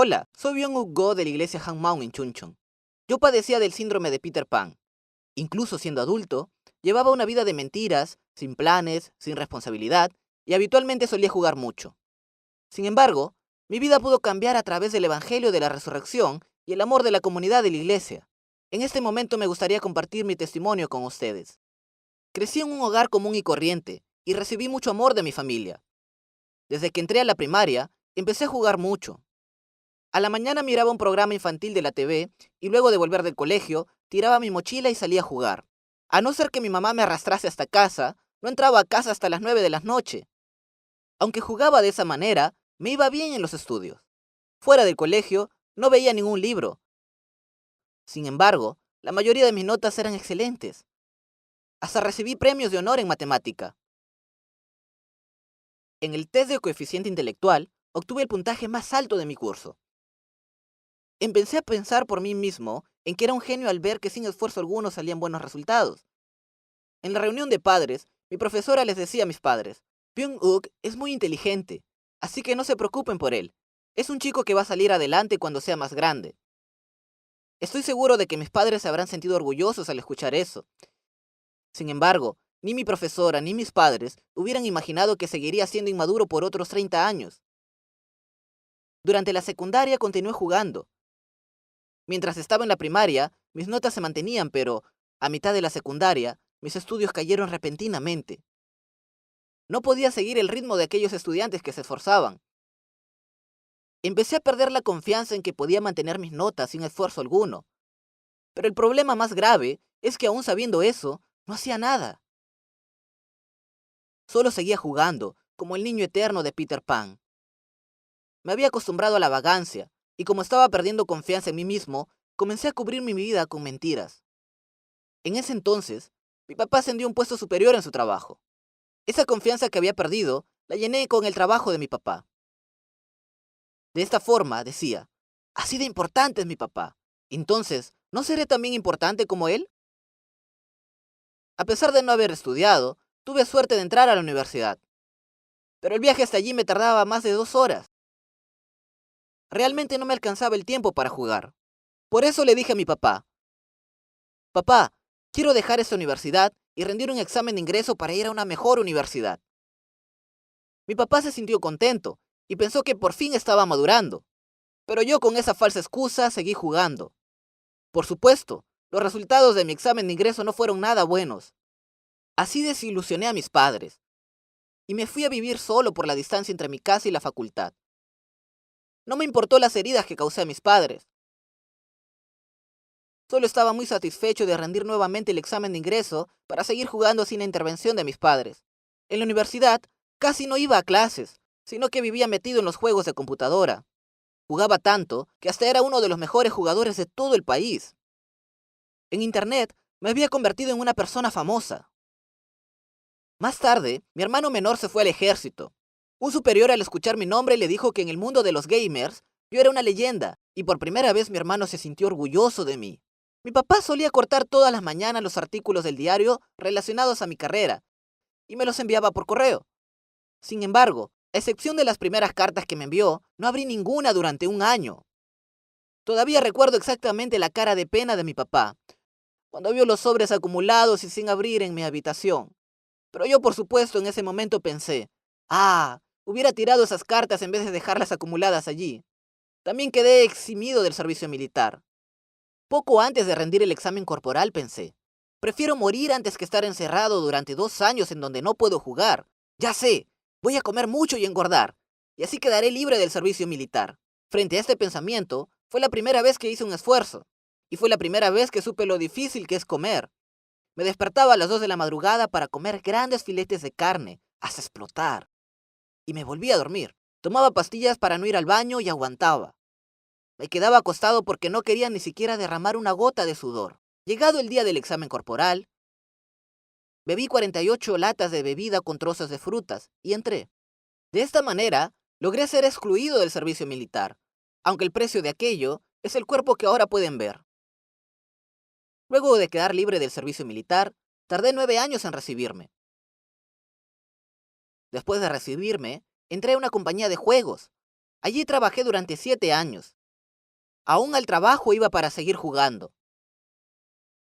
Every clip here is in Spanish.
Hola, soy Byung-Uk Go de la iglesia Hangmaung en Chuncheon. Yo padecía del síndrome de Peter Pan. Incluso siendo adulto, llevaba una vida de mentiras, sin planes, sin responsabilidad, y habitualmente solía jugar mucho. Sin embargo, mi vida pudo cambiar a través del Evangelio de la Resurrección y el amor de la comunidad de la iglesia. En este momento me gustaría compartir mi testimonio con ustedes. Crecí en un hogar común y corriente, y recibí mucho amor de mi familia. Desde que entré a la primaria, empecé a jugar mucho. A la mañana miraba un programa infantil de la TV y luego de volver del colegio, tiraba mi mochila y salía a jugar. A no ser que mi mamá me arrastrase hasta casa, no entraba a casa hasta las 9 de la noche. Aunque jugaba de esa manera, me iba bien en los estudios. Fuera del colegio, no veía ningún libro. Sin embargo, la mayoría de mis notas eran excelentes. Hasta recibí premios de honor en matemática. En el test de coeficiente intelectual, obtuve el puntaje más alto de mi curso. Empecé a pensar por mí mismo en que era un genio al ver que sin esfuerzo alguno salían buenos resultados. En la reunión de padres, mi profesora les decía a mis padres: Byung-Uk es muy inteligente, así que no se preocupen por él. Es un chico que va a salir adelante cuando sea más grande. Estoy seguro de que mis padres se habrán sentido orgullosos al escuchar eso. Sin embargo, ni mi profesora ni mis padres hubieran imaginado que seguiría siendo inmaduro por otros 30 años. Durante la secundaria continué jugando. Mientras estaba en la primaria, mis notas se mantenían, pero a mitad de la secundaria, mis estudios cayeron repentinamente. No podía seguir el ritmo de aquellos estudiantes que se esforzaban. Empecé a perder la confianza en que podía mantener mis notas sin esfuerzo alguno. Pero el problema más grave es que aún sabiendo eso, no hacía nada. Solo seguía jugando, como el niño eterno de Peter Pan. Me había acostumbrado a la vagancia, y como estaba perdiendo confianza en mí mismo, comencé a cubrir mi vida con mentiras. En ese entonces, mi papá ascendió a un puesto superior en su trabajo. Esa confianza que había perdido, la llené con el trabajo de mi papá. De esta forma, decía, así de importante es mi papá. Entonces, ¿no seré también importante como él? A pesar de no haber estudiado, tuve suerte de entrar a la universidad. Pero el viaje hasta allí me tardaba más de 2 horas. Realmente no me alcanzaba el tiempo para jugar. Por eso le dije a mi papá: papá, quiero dejar esta universidad y rendir un examen de ingreso para ir a una mejor universidad. Mi papá se sintió contento y pensó que por fin estaba madurando. Pero yo con esa falsa excusa seguí jugando. Por supuesto, los resultados de mi examen de ingreso no fueron nada buenos. Así desilusioné a mis padres y me fui a vivir solo por la distancia entre mi casa y la facultad. No me importó las heridas que causé a mis padres. Solo estaba muy satisfecho de rendir nuevamente el examen de ingreso para seguir jugando sin la intervención de mis padres. En la universidad casi no iba a clases, sino que vivía metido en los juegos de computadora. Jugaba tanto que hasta era uno de los mejores jugadores de todo el país. En internet me había convertido en una persona famosa. Más tarde, mi hermano menor se fue al ejército. Un superior al escuchar mi nombre le dijo que en el mundo de los gamers yo era una leyenda, y por primera vez mi hermano se sintió orgulloso de mí. Mi papá solía cortar todas las mañanas los artículos del diario relacionados a mi carrera, y me los enviaba por correo. Sin embargo, a excepción de las primeras cartas que me envió, no abrí ninguna durante un año. Todavía recuerdo exactamente la cara de pena de mi papá, cuando vio los sobres acumulados y sin abrir en mi habitación. Pero yo, por supuesto, en ese momento pensé: hubiera tirado esas cartas en vez de dejarlas acumuladas allí. También quedé eximido del servicio militar. Poco antes de rendir el examen corporal pensé: prefiero morir antes que estar encerrado durante 2 años en donde no puedo jugar. Ya sé, voy a comer mucho y engordar, y así quedaré libre del servicio militar. Frente a este pensamiento, fue la primera vez que hice un esfuerzo, y fue la primera vez que supe lo difícil que es comer. Me despertaba a las 2 de la madrugada para comer grandes filetes de carne, hasta explotar, y me volvía a dormir. Tomaba pastillas para no ir al baño y aguantaba. Me quedaba acostado porque no quería ni siquiera derramar una gota de sudor. Llegado el día del examen corporal, bebí 48 latas de bebida con trozos de frutas y entré. De esta manera, logré ser excluido del servicio militar, aunque el precio de aquello es el cuerpo que ahora pueden ver. Luego de quedar libre del servicio militar, tardé 9 años en recibirme. Después de recibirme, entré a una compañía de juegos. Allí trabajé durante 7 años. Aún al trabajo iba para seguir jugando.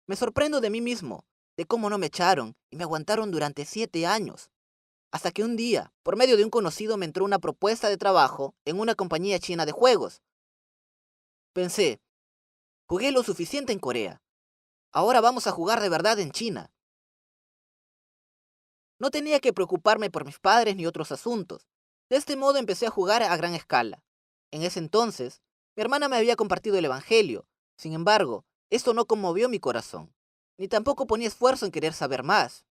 Me sorprendo de mí mismo, de cómo no me echaron y me aguantaron durante 7 años. Hasta que un día, por medio de un conocido, me entró una propuesta de trabajo en una compañía china de juegos. Pensé, jugué lo suficiente en Corea. Ahora vamos a jugar de verdad en China. No tenía que preocuparme por mis padres ni otros asuntos. De este modo empecé a jugar a gran escala. En ese entonces, mi hermana me había compartido el Evangelio. Sin embargo, esto no conmovió mi corazón, ni tampoco ponía esfuerzo en querer saber más.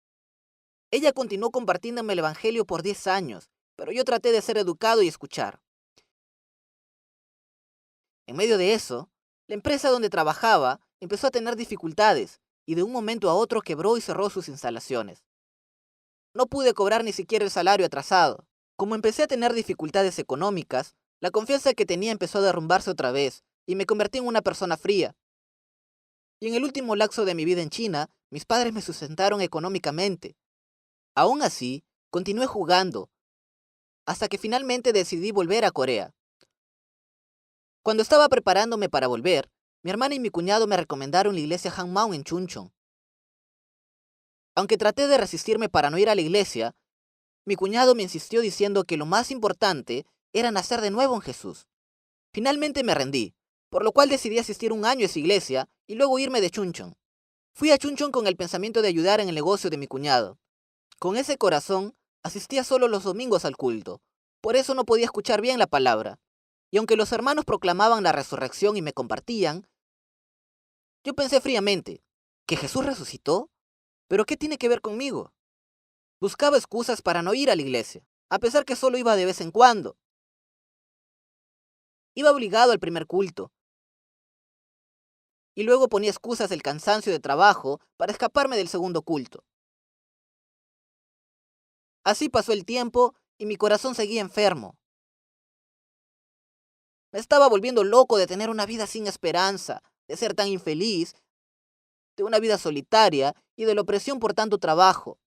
Ella continuó compartiéndome el Evangelio por 10 años, pero yo traté de ser educado y escuchar. En medio de eso, la empresa donde trabajaba empezó a tener dificultades y de un momento a otro quebró y cerró sus instalaciones. No pude cobrar ni siquiera el salario atrasado. Como empecé a tener dificultades económicas, la confianza que tenía empezó a derrumbarse otra vez y me convertí en una persona fría. Y en el último lapso de mi vida en China, mis padres me sustentaron económicamente. Aún así, continué jugando, hasta que finalmente decidí volver a Corea. Cuando estaba preparándome para volver, mi hermana y mi cuñado me recomendaron la iglesia Hangmao en Chuncheon. Aunque traté de resistirme para no ir a la iglesia, mi cuñado me insistió diciendo que lo más importante era nacer de nuevo en Jesús. Finalmente me rendí, por lo cual decidí asistir un año a esa iglesia y luego irme de Chuncheon. Fui a Chuncheon con el pensamiento de ayudar en el negocio de mi cuñado. Con ese corazón, asistía solo los domingos al culto. Por eso no podía escuchar bien la palabra. Y aunque los hermanos proclamaban la resurrección y me compartían, yo pensé fríamente, ¿que Jesús resucitó? ¿Pero qué tiene que ver conmigo? Buscaba excusas para no ir a la iglesia, a pesar que solo iba de vez en cuando. Iba obligado al primer culto, y luego ponía excusas del cansancio de trabajo para escaparme del segundo culto. Así pasó el tiempo y mi corazón seguía enfermo. Me estaba volviendo loco de tener una vida sin esperanza, de ser tan infeliz, de una vida solitaria y de la opresión por tanto trabajo.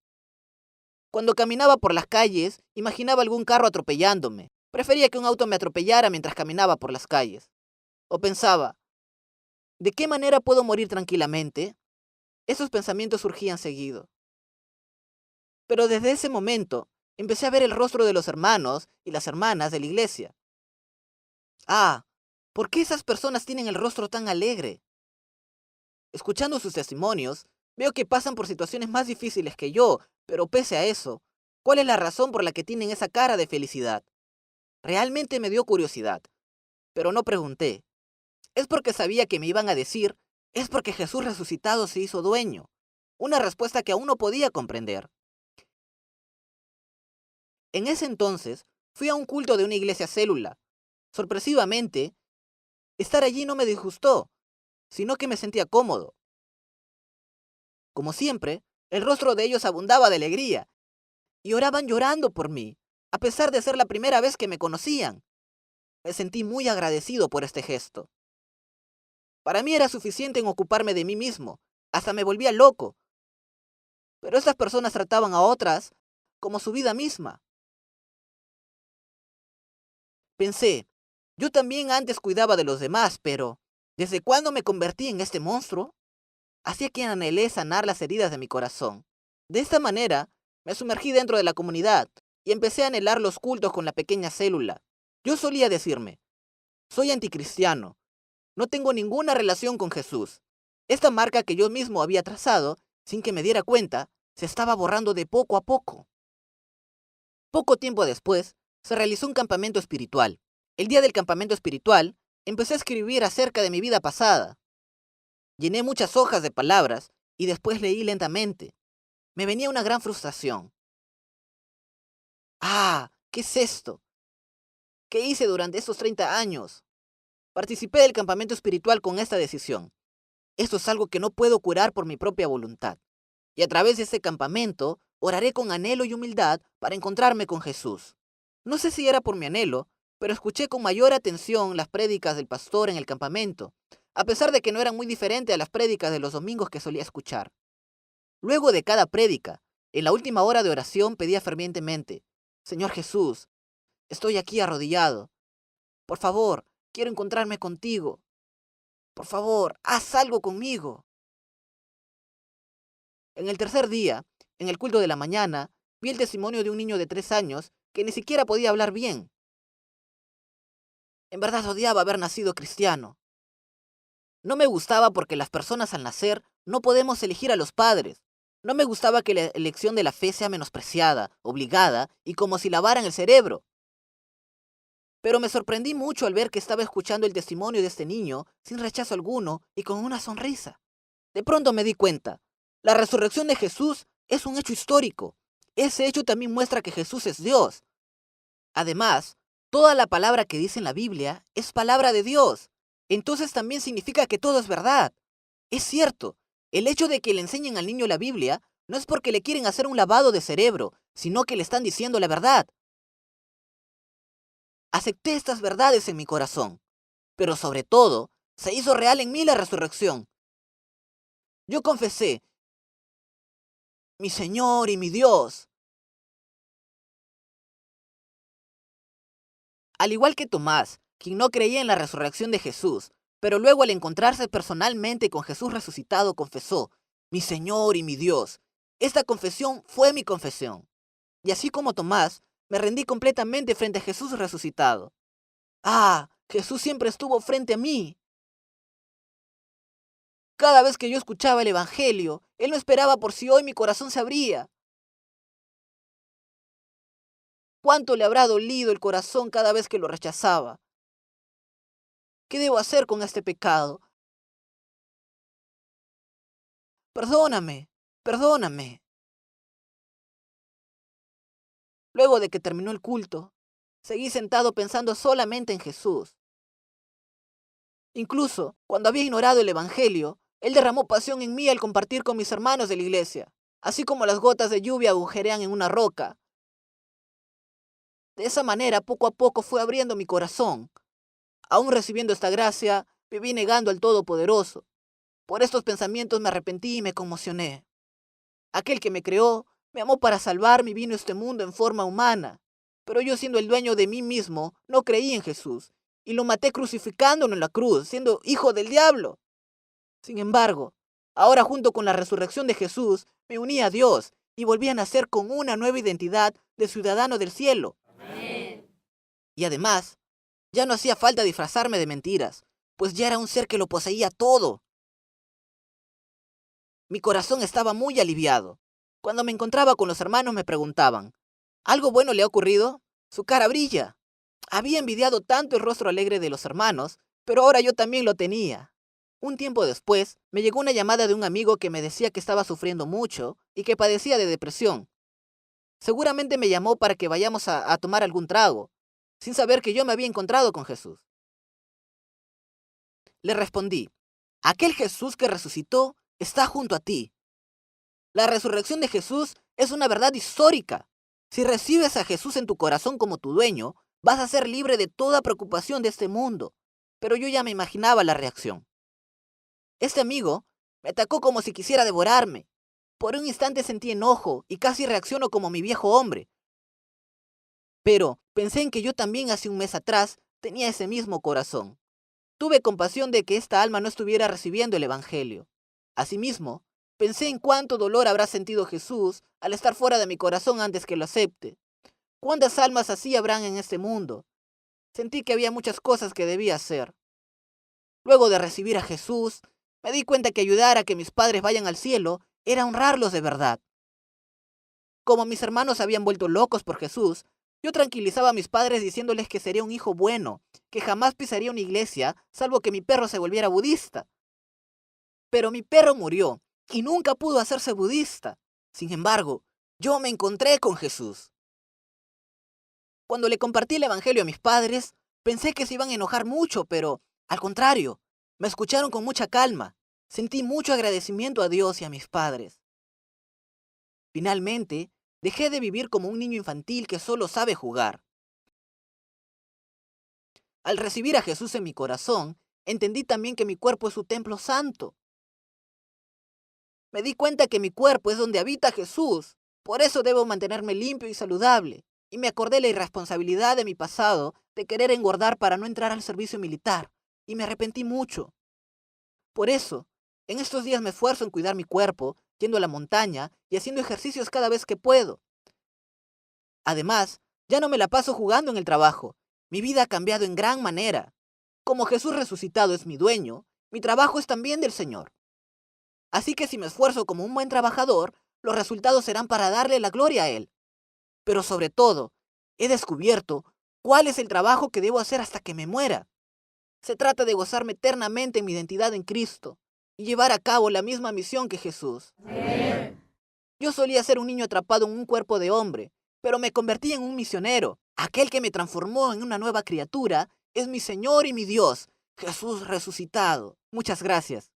Cuando caminaba por las calles, imaginaba algún carro atropellándome. Prefería que un auto me atropellara mientras caminaba por las calles. O pensaba, ¿de qué manera puedo morir tranquilamente? Esos pensamientos surgían seguido. Pero desde ese momento, empecé a ver el rostro de los hermanos y las hermanas de la iglesia. Ah, ¿por qué esas personas tienen el rostro tan alegre? Escuchando sus testimonios, veo que pasan por situaciones más difíciles que yo, pero pese a eso, ¿cuál es la razón por la que tienen esa cara de felicidad? Realmente me dio curiosidad, pero no pregunté. Es porque sabía que me iban a decir, es porque Jesús resucitado se hizo dueño. Una respuesta que aún no podía comprender. En ese entonces, fui a un culto de una iglesia célula. Sorpresivamente, estar allí no me disgustó, sino que me sentía cómodo. Como siempre, el rostro de ellos abundaba de alegría, y oraban llorando por mí, a pesar de ser la primera vez que me conocían. Me sentí muy agradecido por este gesto. Para mí era suficiente en ocuparme de mí mismo, hasta me volvía loco, pero estas personas trataban a otras como su vida misma. Pensé, yo también antes cuidaba de los demás, pero ¿desde cuándo me convertí en este monstruo? Hacía que anhelé sanar las heridas de mi corazón. De esta manera, me sumergí dentro de la comunidad y empecé a anhelar los cultos con la pequeña célula. Yo solía decirme, soy anticristiano, no tengo ninguna relación con Jesús. Esta marca que yo mismo había trazado, sin que me diera cuenta, se estaba borrando de poco a poco. Poco tiempo después, se realizó un campamento espiritual. El día del campamento espiritual, empecé a escribir acerca de mi vida pasada. Llené muchas hojas de palabras y después leí lentamente. Me venía una gran frustración. Ah, ¿qué es esto? ¿Qué hice durante estos 30 años? Participé del campamento espiritual con esta decisión. Esto es algo que no puedo curar por mi propia voluntad. Y a través de este campamento, oraré con anhelo y humildad para encontrarme con Jesús. No sé si era por mi anhelo, pero escuché con mayor atención las prédicas del pastor en el campamento, a pesar de que no eran muy diferentes a las prédicas de los domingos que solía escuchar. Luego de cada prédica, en la última hora de oración pedía fervientemente, Señor Jesús, estoy aquí arrodillado. Por favor, quiero encontrarme contigo. Por favor, haz algo conmigo. En el tercer día, en el culto de la mañana, vi el testimonio de un niño de 3 años que ni siquiera podía hablar bien. En verdad odiaba haber nacido cristiano. No me gustaba porque las personas al nacer no podemos elegir a los padres. No me gustaba que la elección de la fe sea menospreciada, obligada y como si lavaran el cerebro. Pero me sorprendí mucho al ver que estaba escuchando el testimonio de este niño sin rechazo alguno y con una sonrisa. De pronto me di cuenta, la resurrección de Jesús es un hecho histórico. Ese hecho también muestra que Jesús es Dios. Además, toda la palabra que dice en la Biblia es palabra de Dios. Entonces también significa que todo es verdad. Es cierto, el hecho de que le enseñen al niño la Biblia no es porque le quieren hacer un lavado de cerebro, sino que le están diciendo la verdad. Acepté estas verdades en mi corazón, pero sobre todo, se hizo real en mí la resurrección. Yo confesé, mi Señor y mi Dios. Al igual que Tomás, quien no creía en la resurrección de Jesús, pero luego al encontrarse personalmente con Jesús resucitado confesó, mi Señor y mi Dios. Esta confesión fue mi confesión. Y así como Tomás, me rendí completamente frente a Jesús resucitado. Ah, Jesús siempre estuvo frente a mí. Cada vez que yo escuchaba el Evangelio, Él no esperaba por si hoy mi corazón se abría. ¿Cuánto le habrá dolido el corazón cada vez que lo rechazaba? ¿Qué debo hacer con este pecado? Perdóname, perdóname. Luego de que terminó el culto, seguí sentado pensando solamente en Jesús. Incluso, cuando había ignorado el Evangelio, Él derramó pasión en mí al compartir con mis hermanos de la iglesia, así como las gotas de lluvia agujerean en una roca. De esa manera, poco a poco fue abriendo mi corazón. Aún recibiendo esta gracia, viví negando al Todopoderoso. Por estos pensamientos me arrepentí y me conmocioné. Aquel que me creó, me amó para salvarme y vino a este mundo en forma humana. Pero yo, siendo el dueño de mí mismo, no creí en Jesús, y lo maté crucificándolo en la cruz, siendo hijo del diablo. Sin embargo, ahora junto con la resurrección de Jesús, me uní a Dios y volví a nacer con una nueva identidad de ciudadano del cielo. Amén. Y además, ya no hacía falta disfrazarme de mentiras, pues ya era un ser que lo poseía todo. Mi corazón estaba muy aliviado. Cuando me encontraba con los hermanos me preguntaban, ¿algo bueno le ha ocurrido? Su cara brilla. Había envidiado tanto el rostro alegre de los hermanos, pero ahora yo también lo tenía. Un tiempo después, me llegó una llamada de un amigo que me decía que estaba sufriendo mucho y que padecía de depresión. Seguramente me llamó para que vayamos a tomar algún trago, sin saber que yo me había encontrado con Jesús. Le respondí, aquel Jesús que resucitó está junto a ti. La resurrección de Jesús es una verdad histórica. Si recibes a Jesús en tu corazón como tu dueño, vas a ser libre de toda preocupación de este mundo. Pero yo ya me imaginaba la reacción. Este amigo me atacó como si quisiera devorarme. Por un instante sentí enojo y casi reacciono como mi viejo hombre. Pero pensé en que yo también hace un mes atrás tenía ese mismo corazón. Tuve compasión de que esta alma no estuviera recibiendo el Evangelio. Asimismo, pensé en cuánto dolor habrá sentido Jesús al estar fuera de mi corazón antes que lo acepte. ¿Cuántas almas así habrán en este mundo? Sentí que había muchas cosas que debía hacer. Luego de recibir a Jesús, me di cuenta que ayudar a que mis padres vayan al cielo era honrarlos de verdad. Como mis hermanos se habían vuelto locos por Jesús, yo tranquilizaba a mis padres diciéndoles que sería un hijo bueno, que jamás pisaría una iglesia, salvo que mi perro se volviera budista. Pero mi perro murió y nunca pudo hacerse budista. Sin embargo, yo me encontré con Jesús. Cuando le compartí el Evangelio a mis padres, pensé que se iban a enojar mucho, pero, al contrario, me escucharon con mucha calma. Sentí mucho agradecimiento a Dios y a mis padres. Finalmente, dejé de vivir como un niño infantil que solo sabe jugar. Al recibir a Jesús en mi corazón, entendí también que mi cuerpo es su templo santo. Me di cuenta que mi cuerpo es donde habita Jesús. Por eso debo mantenerme limpio y saludable. y me acordé la irresponsabilidad de mi pasado de querer engordar para no entrar al servicio militar, y me arrepentí mucho. Por eso, en estos días me esfuerzo en cuidar mi cuerpo, yendo a la montaña y haciendo ejercicios cada vez que puedo. Además, ya no me la paso jugando en el trabajo. Mi vida ha cambiado en gran manera. Como Jesús resucitado es mi dueño, mi trabajo es también del Señor. Así que si me esfuerzo como un buen trabajador, los resultados serán para darle la gloria a Él. Pero sobre todo, he descubierto cuál es el trabajo que debo hacer hasta que me muera. Se trata de gozarme eternamente en mi identidad en Cristo y llevar a cabo la misma misión que Jesús. Yo solía ser un niño atrapado en un cuerpo de hombre, pero me convertí en un misionero. Aquel que me transformó en una nueva criatura es mi Señor y mi Dios, Jesús resucitado. Muchas gracias.